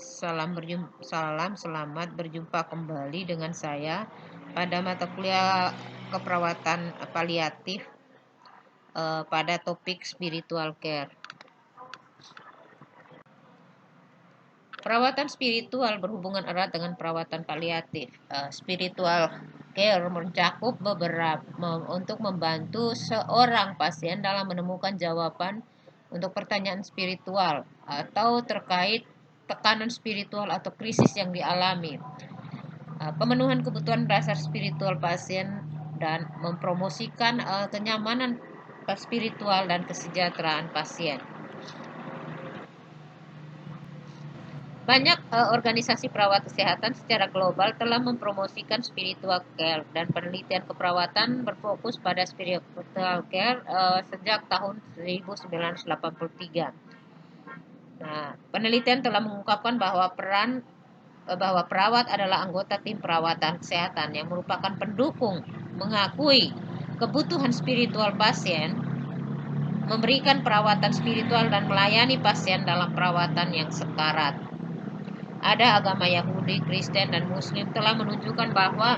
Selamat berjumpa kembali dengan saya pada mata kuliah keperawatan paliatif pada topik spiritual care. Perawatan spiritual berhubungan erat dengan perawatan paliatif. Spiritual care mencakup untuk membantu seorang pasien dalam menemukan jawaban untuk pertanyaan spiritual atau terkait tekanan spiritual atau krisis yang dialami. Pemenuhan kebutuhan dasar spiritual pasien dan mempromosikan kenyamanan spiritual dan kesejahteraan pasien. Banyak organisasi perawat kesehatan secara global telah mempromosikan spiritual care, dan penelitian keperawatan berfokus pada spiritual care sejak tahun 1983. Nah, penelitian telah mengungkapkan bahwa perawat adalah anggota tim perawatan kesehatan yang merupakan pendukung, mengakui kebutuhan spiritual pasien, memberikan perawatan spiritual dan melayani pasien dalam perawatan yang sekarat. Ada agama Yahudi, Kristen, dan Muslim telah menunjukkan bahwa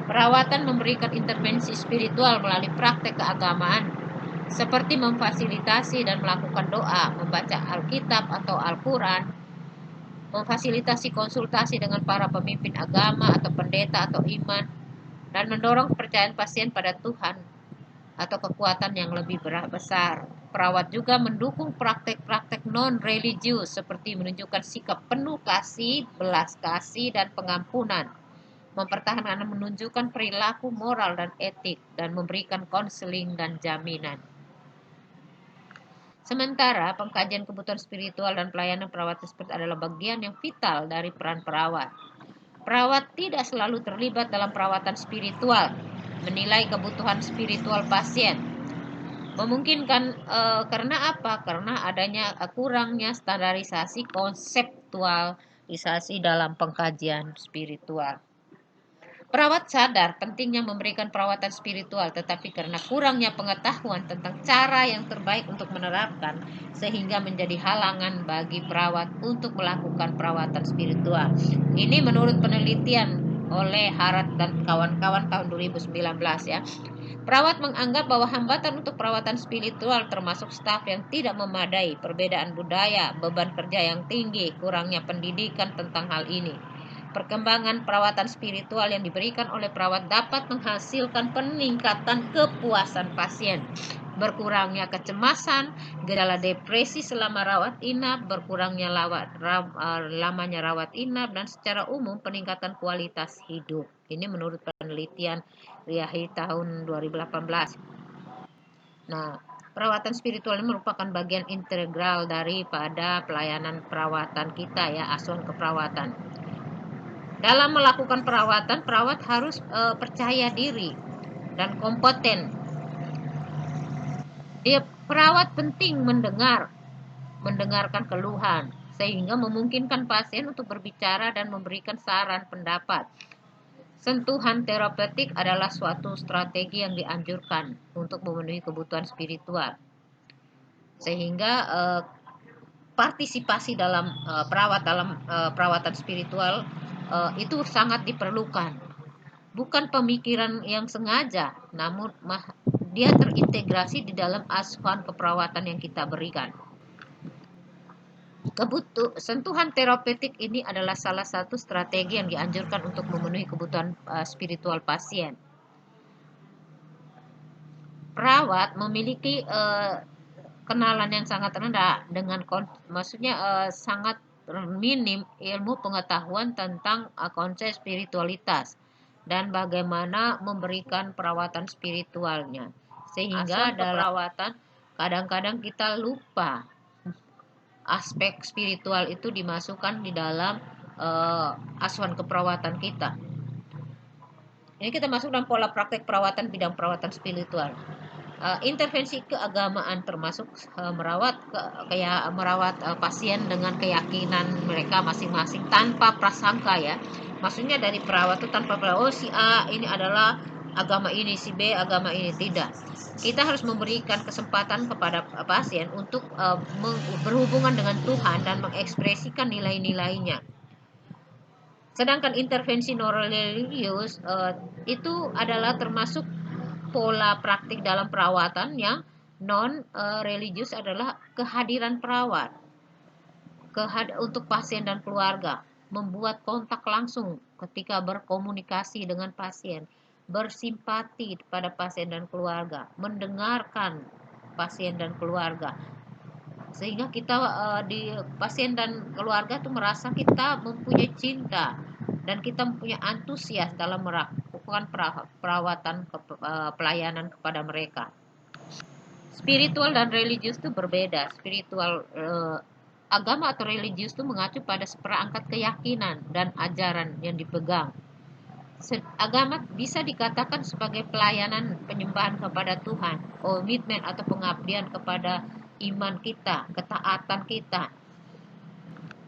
perawatan memberikan intervensi spiritual melalui praktek keagamaan seperti memfasilitasi dan melakukan doa, membaca Alkitab atau Al-Quran, memfasilitasi konsultasi dengan para pemimpin agama atau pendeta atau iman, dan mendorong kepercayaan pasien pada Tuhan atau kekuatan yang lebih besar. Perawat juga mendukung praktek-praktek non-religius seperti menunjukkan sikap penuh kasih, belas kasih, dan pengampunan, mempertahankan dan menunjukkan perilaku moral dan etik, dan memberikan konseling dan jaminan. Sementara pengkajian kebutuhan spiritual dan pelayanan perawat tersebut adalah bagian yang vital dari peran perawat. Perawat tidak selalu terlibat dalam perawatan spiritual, menilai kebutuhan spiritual pasien. Memungkinkan karena apa? Karena adanya kurangnya standarisasi konseptualisasi dalam pengkajian spiritual. Perawat sadar pentingnya memberikan perawatan spiritual, tetapi karena kurangnya pengetahuan tentang cara yang terbaik untuk menerapkan, sehingga menjadi halangan bagi perawat untuk melakukan perawatan spiritual. Ini menurut penelitian oleh Harat dan kawan-kawan tahun 2019 ya. Perawat menganggap bahwa hambatan untuk perawatan spiritual termasuk staf yang tidak memadai, perbedaan budaya, beban kerja yang tinggi, kurangnya pendidikan tentang hal ini. Perkembangan perawatan spiritual yang diberikan oleh perawat dapat menghasilkan peningkatan kepuasan pasien, berkurangnya kecemasan, gejala depresi selama rawat inap, berkurangnya lamanya rawat inap, dan secara umum peningkatan kualitas hidup. Ini menurut penelitian Riahi tahun 2018. Nah, perawatan spiritual ini merupakan bagian integral daripada pelayanan perawatan kita ya, asuhan keperawatan. Dalam melakukan perawatan, perawat harus percaya diri dan kompeten. Perawat penting mendengarkan keluhan, sehingga memungkinkan pasien untuk berbicara dan memberikan saran pendapat. Sentuhan terapeutik adalah suatu strategi yang dianjurkan untuk memenuhi kebutuhan spiritual, sehingga partisipasi dalam perawatan spiritual itu sangat diperlukan. Bukan pemikiran yang sengaja, namun dia terintegrasi di dalam asuhan keperawatan yang kita berikan. Sentuhan terapeutik ini adalah salah satu strategi yang dianjurkan untuk memenuhi kebutuhan spiritual pasien. Perawat memiliki kenalan yang sangat rendah dengan sangat minim ilmu pengetahuan tentang konsep spiritualitas dan bagaimana memberikan perawatan spiritualnya, sehingga dalam perawatan kadang-kadang kita lupa aspek spiritual itu dimasukkan di dalam asuhan keperawatan kita. Ini kita masuk dalam pola praktek perawatan bidang perawatan spiritual. Intervensi keagamaan termasuk merawat pasien dengan keyakinan mereka masing-masing tanpa prasangka ya. Maksudnya dari perawat itu tanpa si A ini adalah agama ini, si B agama ini, tidak. Kita harus memberikan kesempatan kepada pasien untuk berhubungan dengan Tuhan dan mengekspresikan nilai-nilainya. Sedangkan intervensi non-religius itu adalah termasuk pola praktik dalam perawatan yang non-religius adalah kehadiran perawat untuk pasien dan keluarga, membuat kontak langsung ketika berkomunikasi dengan pasien, bersimpati pada pasien dan keluarga, mendengarkan pasien dan keluarga, sehingga kita di pasien dan keluarga tuh merasa kita mempunyai cinta dan kita mempunyai antusias dalam melakukan perawatan pelayanan kepada mereka. Spiritual dan religius itu berbeda. Spiritual agama atau religius itu mengacu pada seperangkat keyakinan dan ajaran yang dipegang. Agama bisa dikatakan sebagai pelayanan penyembahan kepada Tuhan, komitmen atau pengabdian kepada iman kita, ketaatan kita.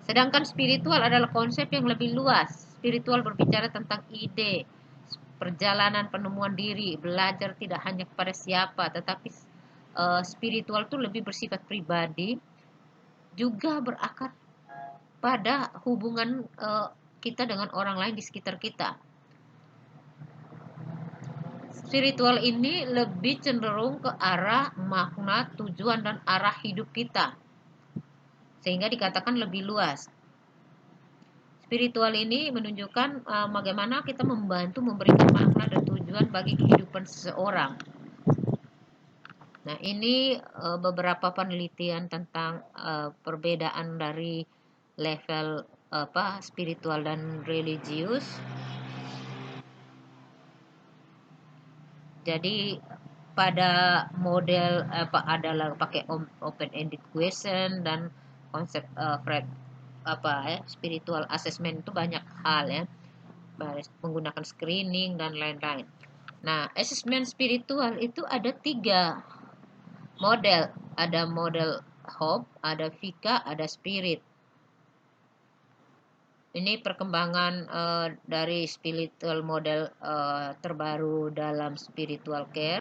Sedangkan spiritual adalah konsep yang lebih luas. Spiritual berbicara tentang ide, perjalanan penemuan diri, belajar tidak hanya kepada siapa, tetapi spiritual itu lebih bersifat pribadi, juga berakar pada hubungan kita dengan orang lain di sekitar kita. Spiritual ini lebih cenderung ke arah makna, tujuan, dan arah hidup kita, sehingga dikatakan lebih luas. Spiritual ini menunjukkan bagaimana kita membantu memberikan makna dan tujuan bagi kehidupan seseorang. Nah, ini beberapa penelitian tentang perbedaan dari level spiritual dan religius. Jadi pada model adalah pakai open-ended question dan konsep spiritual assessment itu banyak hal ya, menggunakan screening dan lain-lain. Nah, assessment spiritual itu ada 3 model, ada model hope, ada Vika, ada spirit. Ini perkembangan dari spiritual model terbaru dalam spiritual care.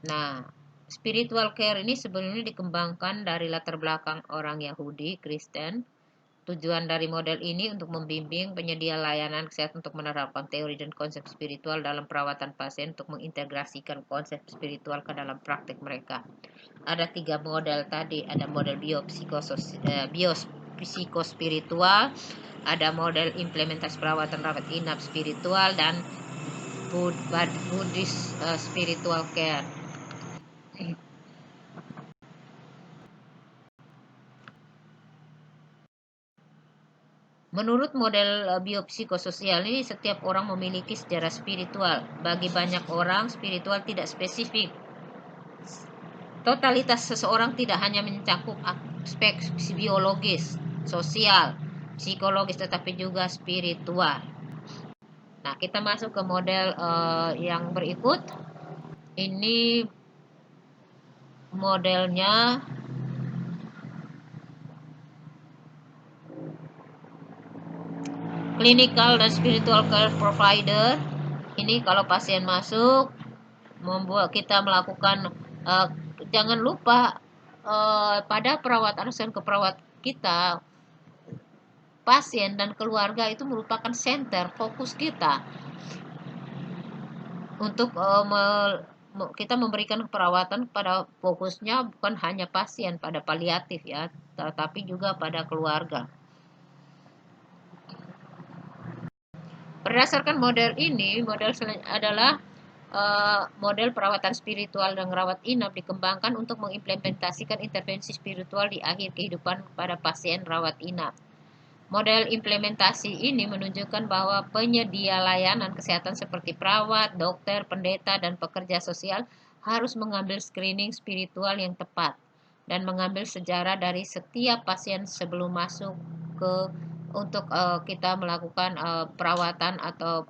Nah, spiritual care ini sebenarnya dikembangkan dari latar belakang orang Yahudi, Kristen. Tujuan dari model ini untuk membimbing penyedia layanan kesehatan untuk menerapkan teori dan konsep spiritual dalam perawatan pasien untuk mengintegrasikan konsep spiritual ke dalam praktik mereka. Ada 3 model tadi, ada model biopsikospiritual, ada model implementasi perawatan rawat inap spiritual, dan Buddhist spiritual care. Menurut model biopsikososial ini, setiap orang memiliki sejarah spiritual. Bagi banyak orang, spiritual tidak spesifik. Totalitas seseorang tidak hanya mencakup aspek biologis, sosial, psikologis, tetapi juga spiritual. Nah, kita masuk ke model yang berikut. Ini modelnya clinical dan spiritual care provider. Ini kalau pasien masuk, membuat kita melakukan jangan lupa pada perawat dan keperawat kita, pasien dan keluarga itu merupakan center fokus kita untuk kita memberikan perawatan pada fokusnya bukan hanya pasien pada paliatif ya, tetapi juga pada keluarga. Berdasarkan model ini, model adalah model perawatan spiritual dan rawat inap dikembangkan untuk mengimplementasikan intervensi spiritual di akhir kehidupan pada pasien rawat inap. Model implementasi ini menunjukkan bahwa penyedia layanan kesehatan seperti perawat, dokter, pendeta, dan pekerja sosial harus mengambil screening spiritual yang tepat dan mengambil sejarah dari setiap pasien sebelum masuk untuk kita melakukan perawatan atau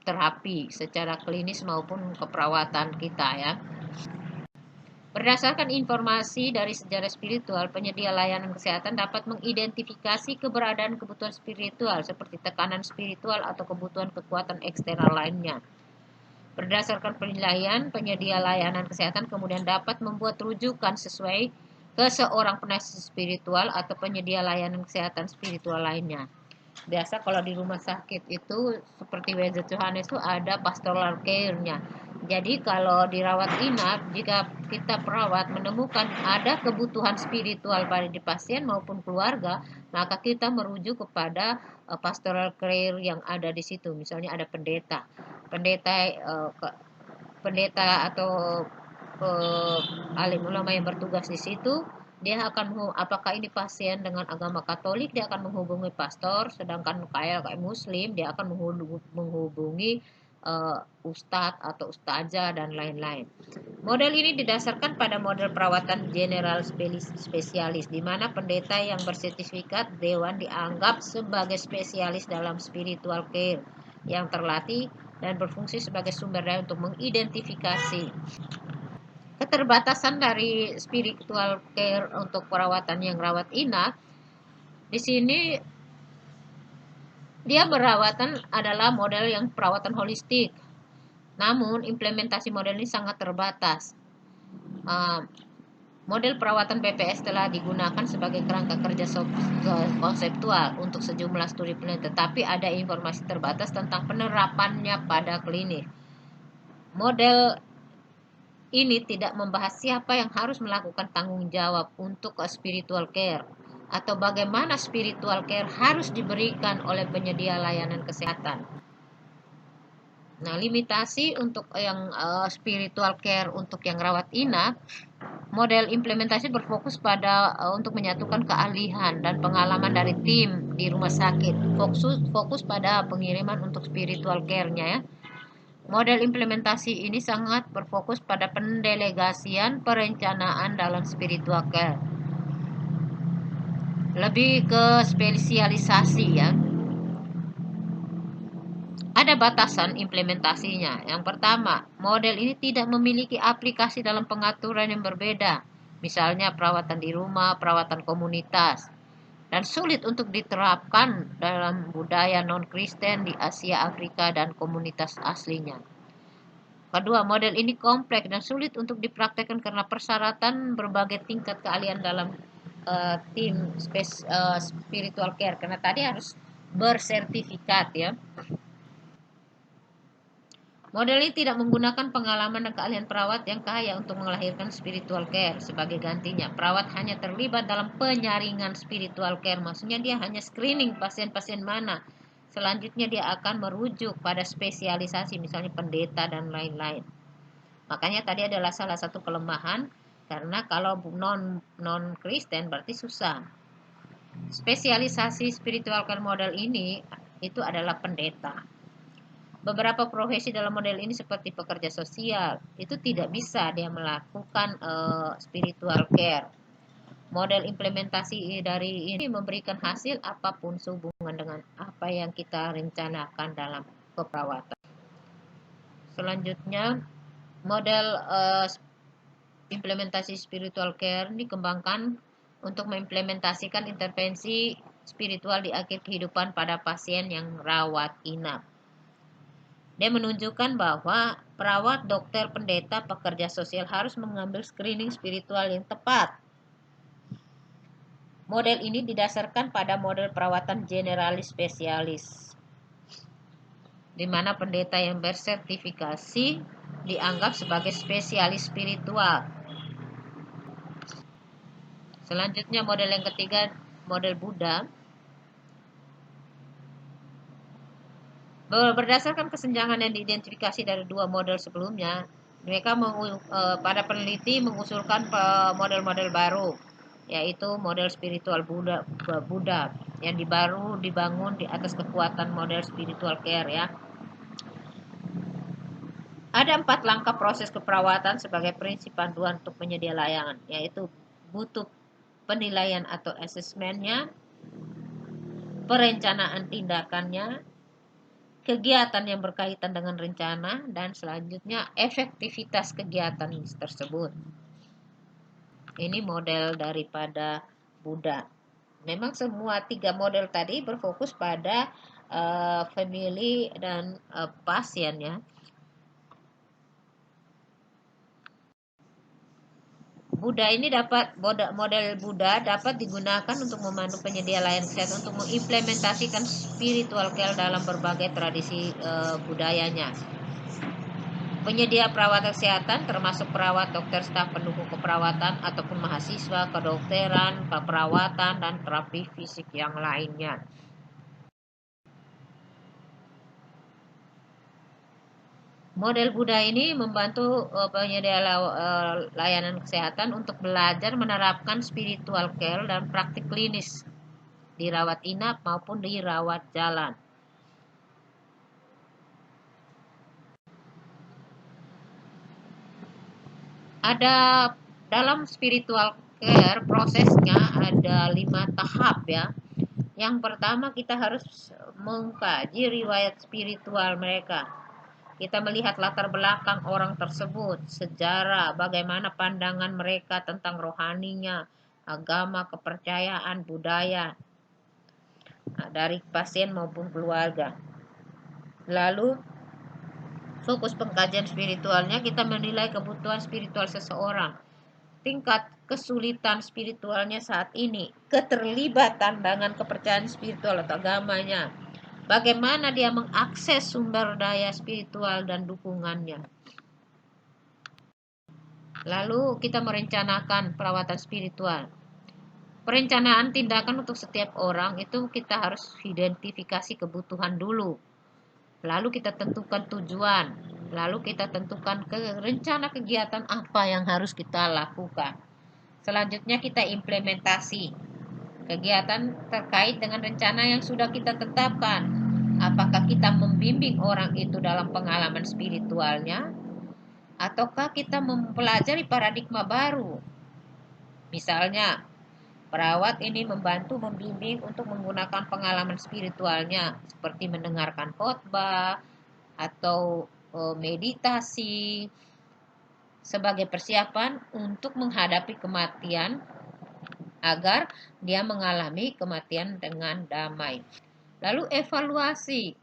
terapi secara klinis maupun keperawatan kita ya. Berdasarkan informasi dari sejarah spiritual, penyedia layanan kesehatan dapat mengidentifikasi keberadaan kebutuhan spiritual seperti tekanan spiritual atau kebutuhan kekuatan eksternal lainnya. Berdasarkan penilaian, penyedia layanan kesehatan kemudian dapat membuat rujukan sesuai ke seorang penasihat spiritual atau penyedia layanan kesehatan spiritual lainnya. Biasa kalau di rumah sakit itu seperti WZ Johannes itu ada pastoral care-nya. Jadi kalau dirawat inap, jika kita perawat menemukan ada kebutuhan spiritual pada di pasien maupun keluarga, maka kita merujuk kepada pastoral care yang ada di situ. Misalnya ada pendeta, pendeta pendeta atau alim ulama yang bertugas di situ. Dia akan apakah ini pasien dengan agama Katolik, dia akan menghubungi pastor, sedangkan kayak Muslim dia akan menghubungi ustadz atau ustazah dan lain-lain. Model ini didasarkan pada model perawatan general spesialis, di mana pendeta yang bersertifikat dewan dianggap sebagai spesialis dalam spiritual care yang terlatih dan berfungsi sebagai sumber daya untuk mengidentifikasi keterbatasan dari spiritual care untuk perawatan yang rawat inap. Di sini dia perawatan adalah model yang perawatan holistik. Namun implementasi model ini sangat terbatas. Model perawatan BPS telah digunakan sebagai kerangka kerja konseptual untuk sejumlah studi penelitian, tetapi ada informasi terbatas tentang penerapannya pada klinik. Model ini tidak membahas siapa yang harus melakukan tanggung jawab untuk spiritual care atau bagaimana spiritual care harus diberikan oleh penyedia layanan kesehatan. Nah, limitasi untuk yang spiritual care untuk yang rawat inap, model implementasi berfokus pada untuk menyatukan keahlian dan pengalaman dari tim di rumah sakit. Fokus pada pengiriman untuk spiritual care-nya ya. Model implementasi ini sangat berfokus pada pendelegasian perencanaan dalam spiritual care. Lebih ke spesialisasi ya. Ada batasan implementasinya. Yang pertama, model ini tidak memiliki aplikasi dalam pengaturan yang berbeda. Misalnya perawatan di rumah, perawatan komunitas. Dan sulit untuk diterapkan dalam budaya non-Kristen di Asia, Afrika, dan komunitas aslinya. Kedua, model ini kompleks dan sulit untuk dipraktekkan karena persyaratan berbagai tingkat keahlian dalam tim spiritual care. Karena tadi harus bersertifikat ya. Model ini tidak menggunakan pengalaman dan keahlian perawat yang kaya untuk melahirkan spiritual care. Sebagai gantinya, perawat hanya terlibat dalam penyaringan spiritual care. Maksudnya dia hanya screening pasien-pasien mana. Selanjutnya dia akan merujuk pada spesialisasi, misalnya pendeta dan lain-lain. Makanya tadi adalah salah satu kelemahan, karena kalau non Kristen berarti susah. Spesialisasi spiritual care model ini itu adalah pendeta. Beberapa profesi dalam model ini seperti pekerja sosial itu tidak bisa dia melakukan spiritual care. Model implementasi dari ini memberikan hasil apapun sehubungan dengan apa yang kita rencanakan dalam keperawatan. Selanjutnya, model implementasi spiritual care dikembangkan untuk mengimplementasikan intervensi spiritual di akhir kehidupan pada pasien yang rawat inap. Dia menunjukkan bahwa perawat, dokter, pendeta, pekerja sosial harus mengambil screening spiritual yang tepat. Model ini didasarkan pada model perawatan generalis spesialis, di mana pendeta yang bersertifikasi dianggap sebagai spesialis spiritual. Selanjutnya model yang ketiga, model Buddha. Berdasarkan kesenjangan yang diidentifikasi dari dua model sebelumnya, mereka pada peneliti mengusulkan model-model baru, yaitu model spiritual Buddha yang baru dibangun di atas kekuatan model spiritual care ya. Ada 4 langkah proses keperawatan sebagai prinsip panduan untuk penyedia layanan, yaitu butuh penilaian atau asesmennya, perencanaan tindakannya, kegiatan yang berkaitan dengan rencana, dan selanjutnya efektivitas kegiatan tersebut. Ini model daripada Buddha. Memang semua 3 model tadi berfokus pada family dan pasien ya. Buddha ini dapat model Buddha dapat digunakan untuk memandu penyedia layanan kesehatan untuk mengimplementasikan spiritual care dalam berbagai tradisi budayanya. Penyedia perawatan kesehatan termasuk perawat, dokter, staf pendukung keperawatan ataupun mahasiswa kedokteran, keperawatan dan terapi fisik yang lainnya. Model Buddha ini membantu penyedia layanan kesehatan untuk belajar menerapkan spiritual care dan praktik klinis di rawat inap maupun di rawat jalan. Ada dalam spiritual care prosesnya ada 5 tahap ya. Yang pertama kita harus mengkaji riwayat spiritual mereka. Kita melihat latar belakang orang tersebut, sejarah, bagaimana pandangan mereka tentang rohaninya, agama, kepercayaan, budaya, dari pasien maupun keluarga. Lalu, fokus pengkajian spiritualnya, kita menilai kebutuhan spiritual seseorang, tingkat kesulitan spiritualnya saat ini, keterlibatan dengan kepercayaan spiritual atau agamanya, bagaimana dia mengakses sumber daya spiritual dan dukungannya. Lalu kita merencanakan perawatan spiritual. Perencanaan tindakan untuk setiap orang itu kita harus identifikasi kebutuhan dulu. Lalu kita tentukan tujuan. Lalu kita tentukan rencana kegiatan apa yang harus kita lakukan. Selanjutnya kita implementasi kegiatan terkait dengan rencana yang sudah kita tetapkan. Apakah kita membimbing orang itu dalam pengalaman spiritualnya, ataukah kita mempelajari paradigma baru? Misalnya, perawat ini membantu membimbing untuk menggunakan pengalaman spiritualnya, seperti mendengarkan khotbah atau meditasi sebagai persiapan untuk menghadapi kematian agar dia mengalami kematian dengan damai. Lalu evaluasi.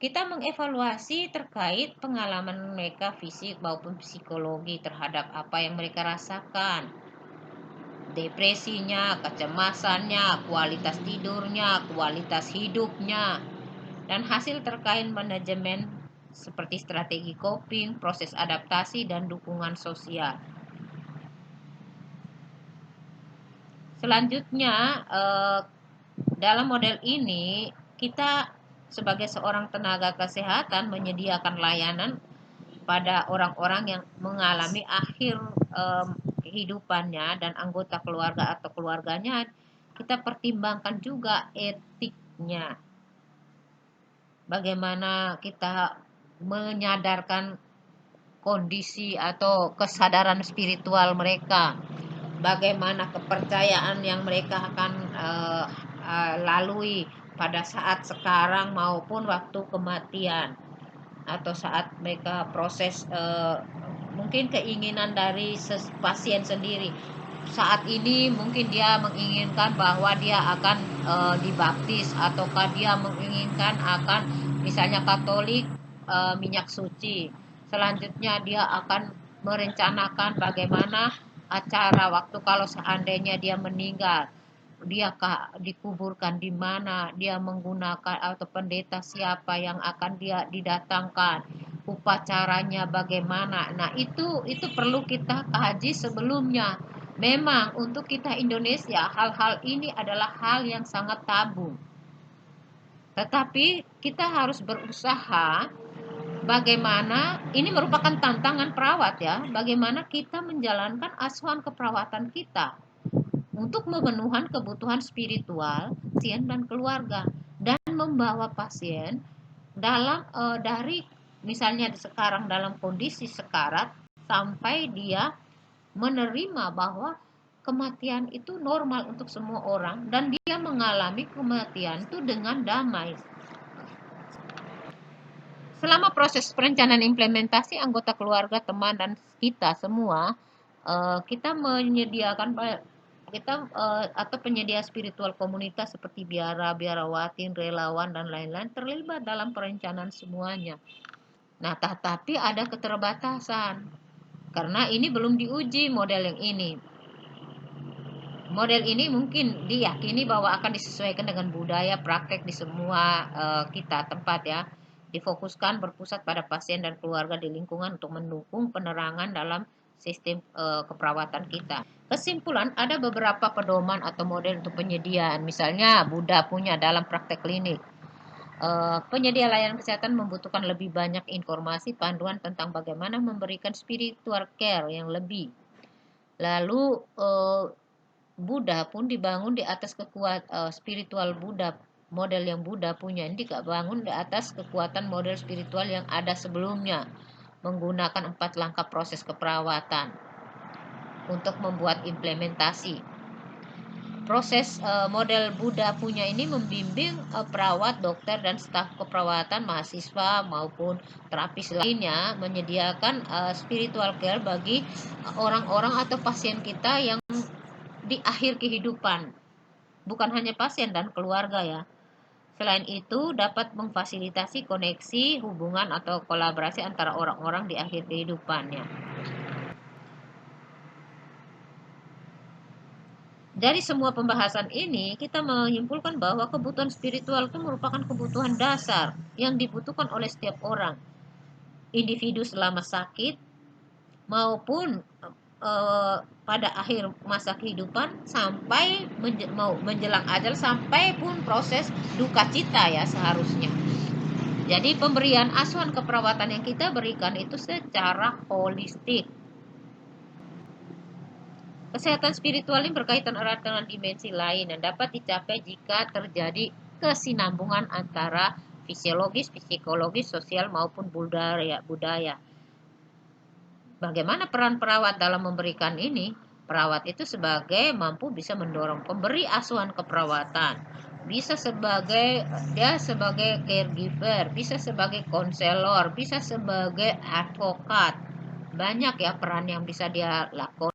Kita mengevaluasi terkait pengalaman mereka fisik maupun psikologi terhadap apa yang mereka rasakan. Depresinya, kecemasannya, kualitas tidurnya, kualitas hidupnya, dan hasil terkait manajemen seperti strategi coping, proses adaptasi, dan dukungan sosial. Selanjutnya, dalam model ini kita sebagai seorang tenaga kesehatan menyediakan layanan pada orang-orang yang mengalami akhir kehidupannya dan anggota keluarga atau keluarganya. Kita pertimbangkan juga etiknya. Bagaimana kita menyadarkan kondisi atau kesadaran spiritual mereka, bagaimana kepercayaan yang mereka akan lalui pada saat sekarang maupun waktu kematian atau saat mereka proses mungkin keinginan dari pasien sendiri. Saat ini mungkin dia menginginkan bahwa dia akan dibaptis, ataukah dia menginginkan akan misalnya Katolik minyak suci. Selanjutnya dia akan merencanakan bagaimana acara waktu kalau seandainya dia meninggal, dia dikuburkan di mana, dia menggunakan atau pendeta siapa yang akan dia didatangkan, upacaranya bagaimana. Nah, itu perlu kita kaji sebelumnya. Memang untuk kita Indonesia hal-hal ini adalah hal yang sangat tabu. Tetapi kita harus berusaha. Bagaimana ini merupakan tantangan perawat ya, bagaimana kita menjalankan asuhan keperawatan kita untuk memenuhi kebutuhan spiritual pasien dan keluarga, dan membawa pasien dalam dari misalnya sekarang dalam kondisi sekarat sampai dia menerima bahwa kematian itu normal untuk semua orang dan dia mengalami kematian itu dengan damai. Selama proses perencanaan implementasi, anggota keluarga, teman, dan kita semua, kita menyediakan atau penyedia spiritual komunitas seperti biara, biarawatin, relawan, dan lain-lain terlibat dalam perencanaan semuanya. Nah, tetapi ada keterbatasan. Karena ini belum diuji model yang ini. Model ini mungkin diyakini bahwa akan disesuaikan dengan budaya praktek di semua kita tempat ya. Difokuskan berpusat pada pasien dan keluarga di lingkungan untuk mendukung penerangan dalam sistem keperawatan kita. Kesimpulan, ada beberapa pedoman atau model untuk penyediaan. Misalnya Buddha punya dalam praktek klinik. Penyedia layanan kesehatan membutuhkan lebih banyak informasi panduan tentang bagaimana memberikan spiritual care yang lebih. Lalu Buddha pun dibangun di atas spiritual Buddha, model yang Buddha punya ini dibangun di atas kekuatan model spiritual yang ada sebelumnya, menggunakan 4 langkah proses keperawatan untuk membuat implementasi. Proses model Buddha punya ini membimbing perawat, dokter, dan staf keperawatan, mahasiswa maupun terapis lainnya menyediakan spiritual care bagi orang-orang atau pasien kita yang di akhir kehidupan, bukan hanya pasien dan keluarga ya. Selain itu, dapat memfasilitasi koneksi, hubungan, atau kolaborasi antara orang-orang di akhir kehidupannya. Dari semua pembahasan ini, kita menyimpulkan bahwa kebutuhan spiritual itu merupakan kebutuhan dasar yang dibutuhkan oleh setiap orang, individu selama sakit maupun pada akhir masa kehidupan sampai menjelang ajal, sampai pun proses duka cita ya seharusnya. Jadi pemberian asuhan keperawatan yang kita berikan itu secara holistik. Kesehatan spiritual ini berkaitan erat dengan dimensi lain dan dapat dicapai jika terjadi kesinambungan antara fisiologis, psikologis, sosial maupun budaya. Bagaimana peran perawat dalam memberikan ini? Perawat itu sebagai mampu bisa mendorong pemberi asuhan keperawatan. Bisa sebagai caregiver, bisa sebagai konselor, bisa sebagai advokat. Banyak ya peran yang bisa dia lakukan.